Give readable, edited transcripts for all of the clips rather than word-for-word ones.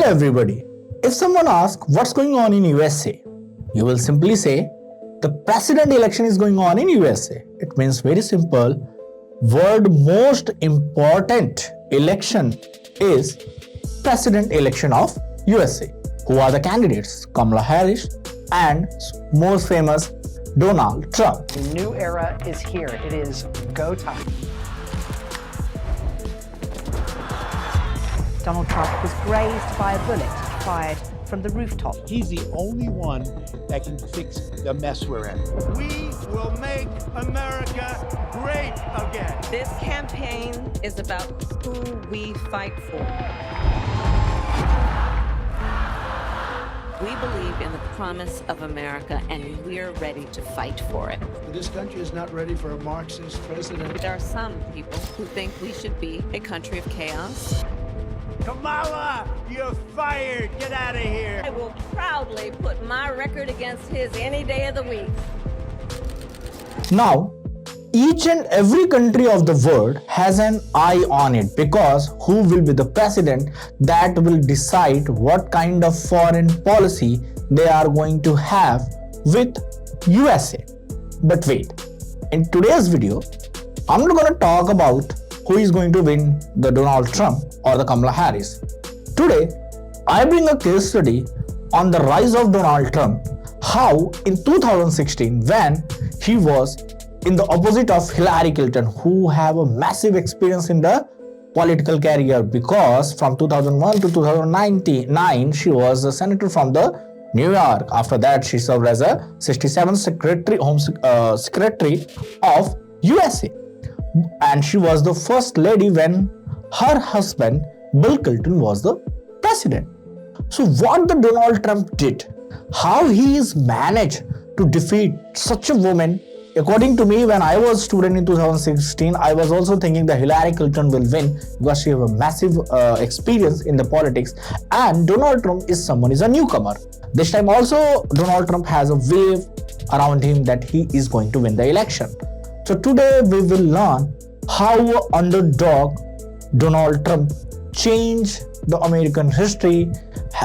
Hello everybody. If someone asks what's going on in USA, you will simply say the president election is going on in USA. It means very simple. World most important election is president election of USA. Who are the candidates? Kamala Harris and most famous Donald Trump. A new era is here. It is go time. Donald Trump was grazed by a bullet fired from the rooftop. He's the only one that can fix the mess we're in. We will make America great again. This campaign is about who we fight for. We believe in the promise of America, and we're ready to fight for it. This country is not ready for a Marxist president. There are some people who think we should be a country of chaos. Kamala, you're fired. Get out of here. I will proudly put my record against his any day of the week. Now, each and every country of the world has an eye on it because who will be the president that will decide what kind of foreign policy they are going to have with USA. But wait, in today's video, I'm not going to talk about who is going to win the Donald Trump or the Kamala Harris. Today, I bring a case study on the rise of Donald Trump, how in 2016 when he was in the opposite of Hillary Clinton, who have a massive experience in the political career because from 2001 to 2009 she was a senator from the New York. After that she served as a 67th secretary of USA. And she was the first lady when her husband Bill Clinton was the president. So what the Donald Trump did, how he is managed to defeat such a woman. According to me, when I was a student in 2016, I was also thinking that Hillary Clinton will win because she has a massive experience in the politics, and Donald Trump is a newcomer. This time also Donald Trump has a wave around him that he is going to win the election. So today we will learn how underdog Donald Trump changed the American history,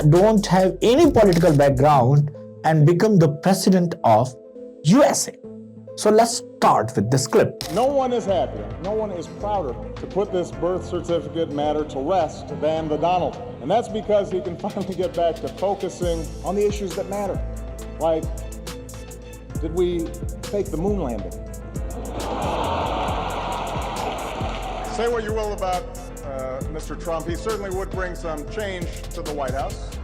don't have any political background and become the president of USA. So let's start with this clip. No one is happier, no one is prouder to put this birth certificate matter to rest than the Donald. And that's because he can finally get back to focusing on the issues that matter. Like, did we fake the moon landing? Say what you will about Mr. Trump, he certainly would bring some change to the White House.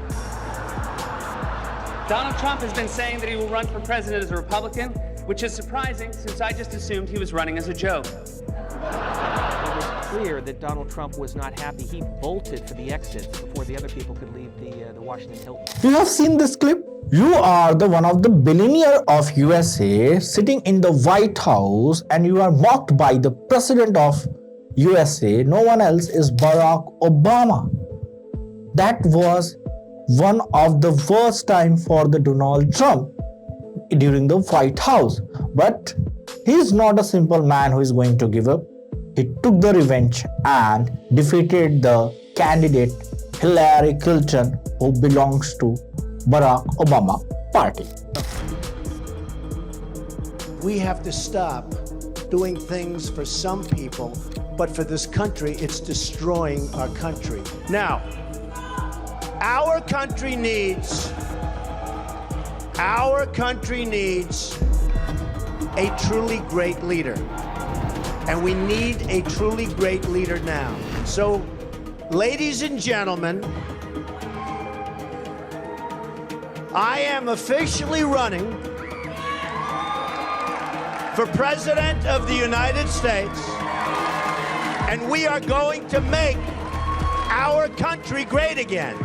Donald Trump has been saying that he will run for president as a Republican, which is surprising since I just assumed he was running as a joke. It was clear that Donald Trump was not happy. He bolted for the exits before the other people could leave the Washington Hilton. You have seen this clip? You are the one of the billionaire of USA sitting in the White House and you are mocked by the president of USA. No one else is Barack Obama. That was one of the worst time for the Donald Trump during the White House. But he is not a simple man who is going to give up. He took the revenge and defeated the candidate Hillary Clinton, who belongs to Barack Obama party. We have to stop doing things for some people, but for this country, it's destroying our country. Now, our country needs a truly great leader. And we need a truly great leader now. So, ladies and gentlemen, I am officially running for President of the United States, and we are going to make our country great again.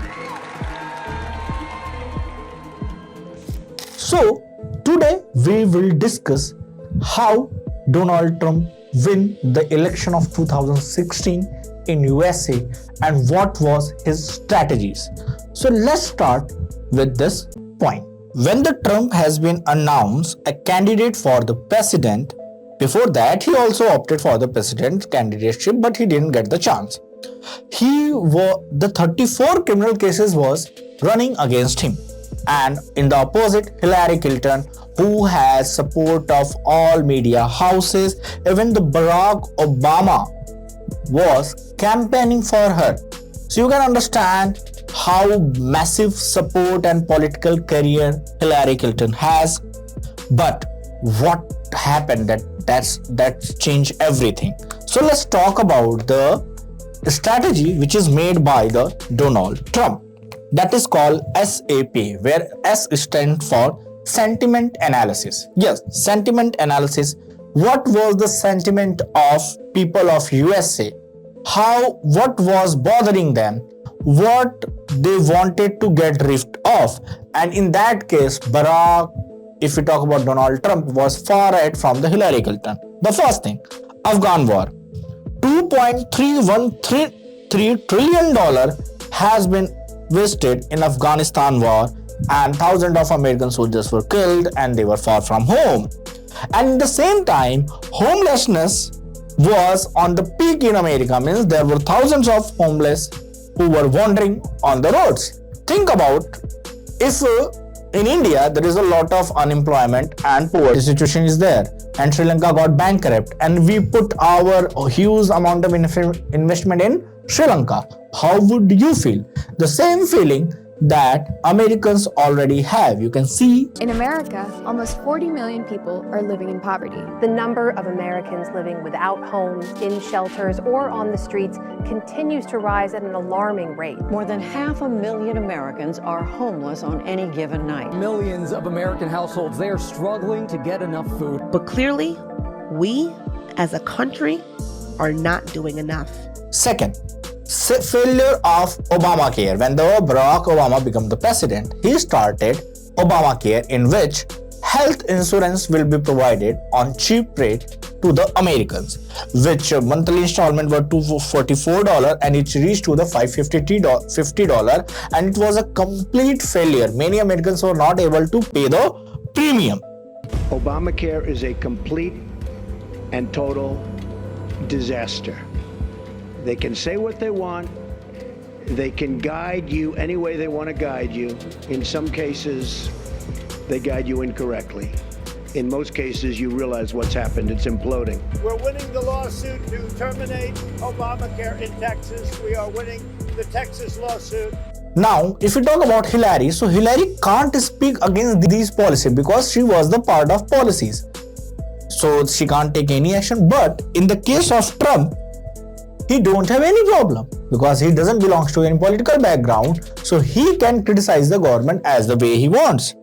So, today we will discuss how Donald Trump win the election of 2016 in USA and what was his strategies. So let's start with this point. When the Trump has been announced a candidate for the president, before that he also opted for the president candidateship, but he didn't get the chance. the 34 criminal cases was running against him. And in the opposite, Hillary Clinton, who has support of all media houses, even the Barack Obama was campaigning for her. So you can understand how massive support and political career Hillary Clinton has. But what happened that's changed everything. So let's talk about the strategy which is made by the Donald Trump. That is called SAP, where S stands for sentiment analysis. Yes, sentiment analysis. What was the sentiment of people of USA? What was bothering them? What they wanted to get rid of? And in that case, if we talk about Donald Trump, was far ahead from the Hillary Clinton. The first thing, Afghan war. $2.313 trillion has been wasted in Afghanistan war, and thousands of American soldiers were killed and they were far from home. And at the same time, homelessness was on the peak in America, means there were thousands of homeless who were wandering on the roads. Think about if in India there is a lot of unemployment and poverty situation is there, and Sri Lanka got bankrupt, and we put our huge amount of investment in Sri Lanka. How would you feel? The same feeling that Americans already have. You can see in America, almost 40 million people are living in poverty. The number of Americans living without homes, in shelters, or on the streets continues to rise at an alarming rate. More than 500,000 Americans are homeless on any given night. Millions of American households, they are struggling to get enough food. But clearly, we as a country are not doing enough. Second, failure of Obamacare. When the Barack Obama became the president, he started Obamacare, in which health insurance will be provided on cheap rate to the Americans, which monthly installment were $244 and it reached to the $550, and it was a complete failure. Many Americans were not able to pay the premium. Obamacare is a complete and total disaster. They can say what they want. They can guide you any way they want to guide you. In some cases, they guide you incorrectly. In most cases, you realize what's happened. It's imploding. We're winning the lawsuit to terminate Obamacare in Texas. We are winning the Texas lawsuit. Now, if we talk about Hillary, so Hillary can't speak against these policies because she was the part of policies. So she can't take any action. But in the case of Trump, he don't have any problem because he doesn't belong to any political background, so he can criticize the government as the way he wants.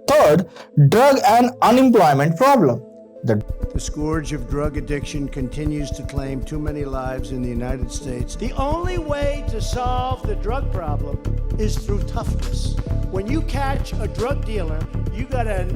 Third, drug and unemployment problem. The scourge of drug addiction continues to claim too many lives in the United States. The only way to solve the drug problem is through toughness. When you catch a drug dealer, you gotta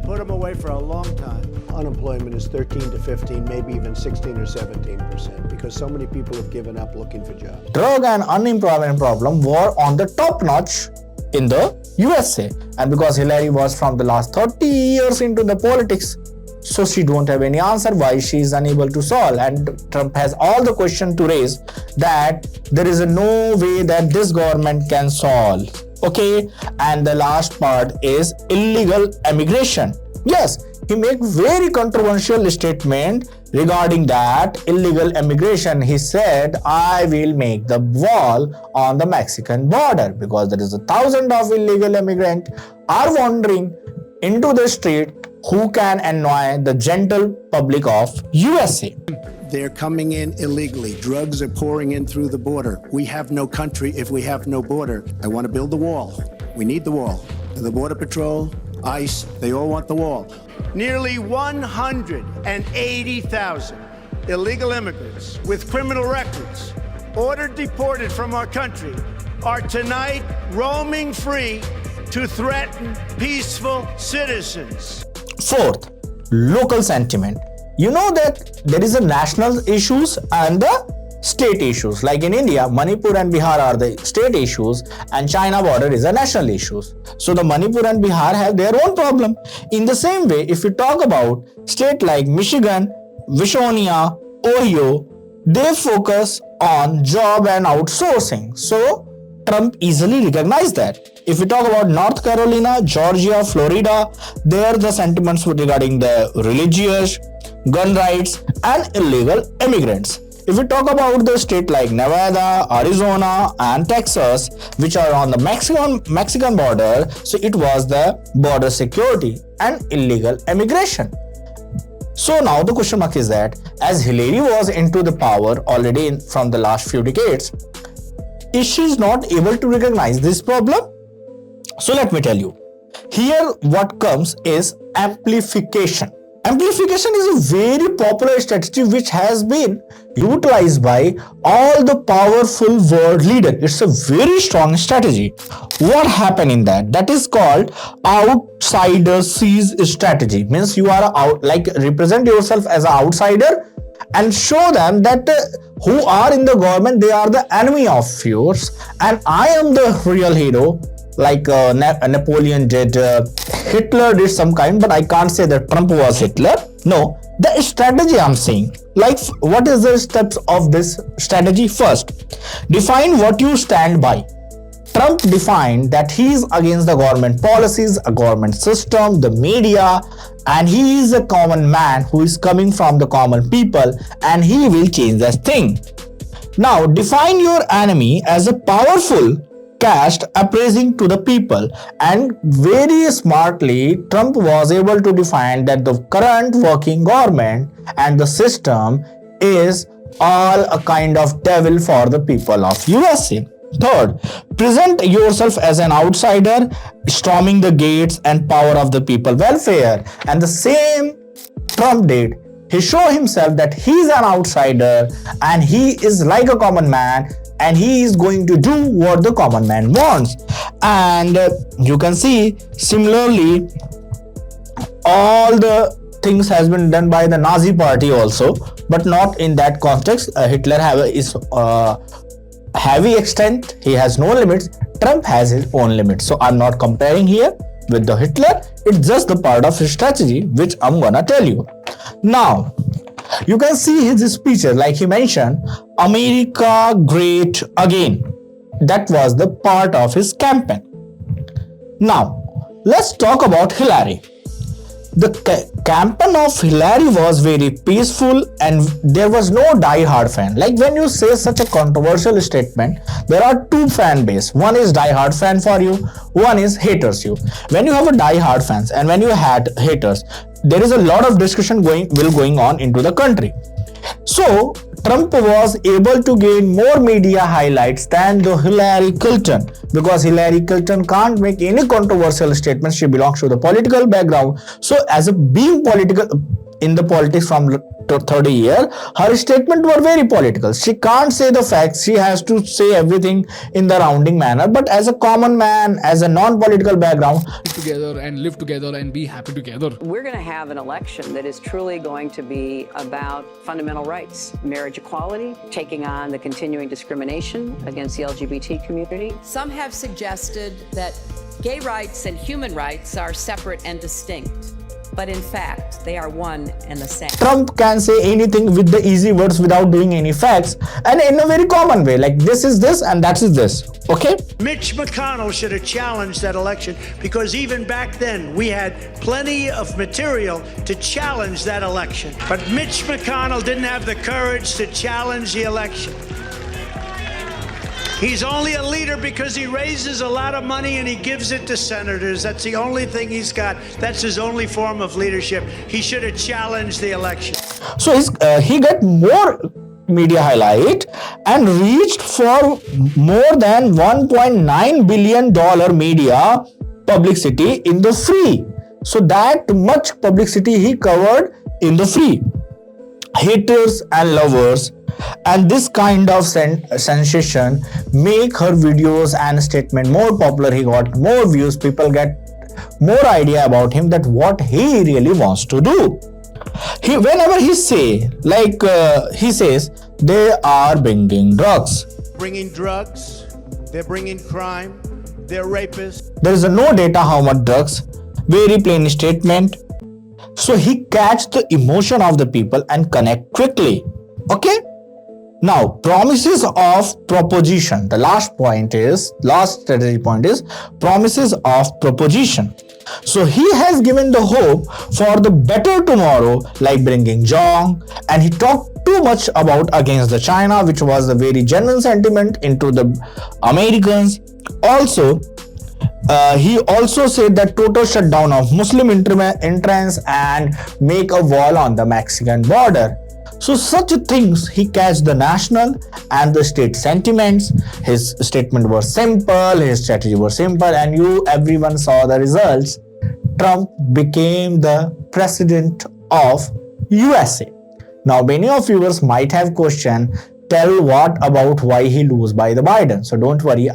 put him away for a long time. Unemployment is 13 to 15, maybe even 16 or 17%, because so many people have given up looking for jobs. Drug and unemployment problem were on the top notch in the USA, and because Hillary was from the last 30 years into the politics, so she don't have any answer why she is unable to solve, and Trump has all the question to raise that there is no way that this government can solve. Okay, and the last part is illegal immigration. Yes, he make very controversial statement regarding that illegal immigration. He said, I will make the wall on the Mexican border because there is 1,000 of illegal immigrants are wandering into the street who can annoy the gentle public of USA. They're coming in illegally. Drugs are pouring in through the border. We have no country if we have no border. I want to build the wall. We need the wall. The Border Patrol, ICE, they all want the wall. Nearly 180,000 illegal immigrants with criminal records ordered deported from our country are tonight roaming free to threaten peaceful citizens. Fourth, local sentiment. You know that there is a national issues and the state issues. Like in India, Manipur and Bihar are the state issues and China border is a national issues. So the Manipur and Bihar have their own problem. In the same way, if we talk about state like Michigan, Wisconsin, Ohio, they focus on job and outsourcing. So Trump easily recognized that. If we talk about North Carolina, Georgia, Florida, there the sentiments were regarding the religious, gun rights and illegal immigrants. If we talk about the state like Nevada, Arizona and Texas, which are on the Mexican border, so it was the border security and illegal immigration. So now the question mark is that as Hillary was into the power already from the last few decades, is she not able to recognize this problem? So let me tell you, here what comes is amplification. Amplification is a very popular strategy which has been utilized by all the powerful world leaders. It's a very strong strategy. What happened in that? That is called outsider sees strategy. Means you are out, like represent yourself as an outsider and show them that who are in the government, they are the enemy of yours and I am the real hero. Like Napoleon did, Hitler did some kind, but I can't say that Trump was Hitler. No, the strategy I'm saying, like what is the steps of this strategy? First, define what you stand by. Trump defined that he is against the government policies, a government system, the media, and he is a common man who is coming from the common people and he will change that thing. Now, define your enemy as a powerful caste appraising to the people, and very smartly Trump was able to define that the current working government and the system is all a kind of devil for the people of USA. Third, present yourself as an outsider, storming the gates and power of the people welfare, and the same Trump did. He showed himself that he is an outsider and he is like a common man and he is going to do what the common man wants. And you can see similarly all the things has been done by the Nazi party also, but not in that context. Hitler is heavy extent, he has no limits. Trump has his own limits. So I'm not comparing here with the Hitler. It's just the part of his strategy which I'm gonna tell you. Now you can see his speeches, like he mentioned America Great Again. That was the part of his campaign. Now let's talk about Hillary. The campaign of Hillary was very peaceful and there was no die-hard fan. Like when you say such a controversial statement, there are two fan base. One is die-hard fan for you, one is haters you. When you have a die-hard fans and when you had haters, there is a lot of discussion going on into the country. So Trump was able to gain more media highlights than the Hillary Clinton, because Hillary Clinton can't make any controversial statements. She belongs to the political background. So as a being political in the politics from 30 years, her statements were very political. She can't say the facts. She has to say everything in the rounding manner. But as a common man, as a non-political background, together and live together and be happy together. We're going to have an election that is truly going to be about fundamental rights, marriage equality, taking on the continuing discrimination against the LGBT community. Some have suggested that gay rights and human rights are separate and distinct. But in fact, they are one and the same. Trump can say anything with the easy words without doing any facts and in a very common way, like this is this and that is this. Okay? Mitch McConnell should have challenged that election, because even back then we had plenty of material to challenge that election. But Mitch McConnell didn't have the courage to challenge the election. He's only a leader because he raises a lot of money and he gives it to senators. That's the only thing he's got. That's his only form of leadership. He should have challenged the election. So he got more media highlight and reached for more than $1.9 billion media publicity in the free. So that much publicity he covered in the free. Haters and lovers, and this kind of sensation make her videos and statement more popular. He got more views. People get more idea about him, that what he really wants to do. Whenever he say, like he says, they are bringing drugs. Bringing drugs, they're bringing crime, they're rapists. There is no data how much drugs. Very plain statement. So he catch the emotion of the people and connect quickly. Okay? Now, promises of proposition. The last strategy point is promises of proposition. So he has given the hope for the better tomorrow, like bringing Jong, and he talked too much about against the China, which was a very genuine sentiment into the Americans. Also, he also said that total shutdown of Muslim entrance and make a wall on the Mexican border. So such things he catch the national and the state sentiments. His statement was simple, his strategy was simple, and everyone saw the results. Trump became the president of USA. Now many of viewers might have questioned, tell what about why he lose by the Biden. So don't worry,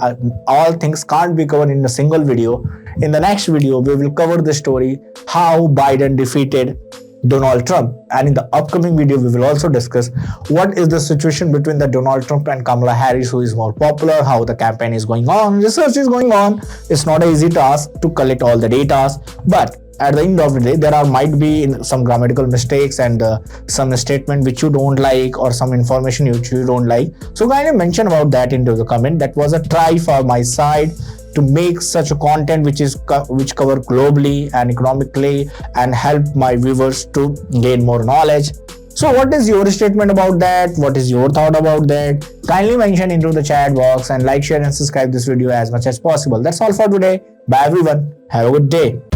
all things can't be covered in a single video. In the next video, we will cover the story how Biden defeated Donald Trump, and in the upcoming video we will also discuss what is the situation between the Donald Trump and Kamala Harris, who is more popular, how the campaign is going on, research is going on. It's not an easy task to collect all the data, but at the end of the day there might be some grammatical mistakes and some statement which you don't like, or some information which you don't like. So kindly mention about that into the comment. That was a try for my side to make such a content which cover globally and economically and help my viewers to gain more knowledge. So what is your statement about that? What is your thought about that? Kindly mention into the chat box, and like, share and subscribe this video as much as possible. That's all for today. Bye everyone. Have a good day.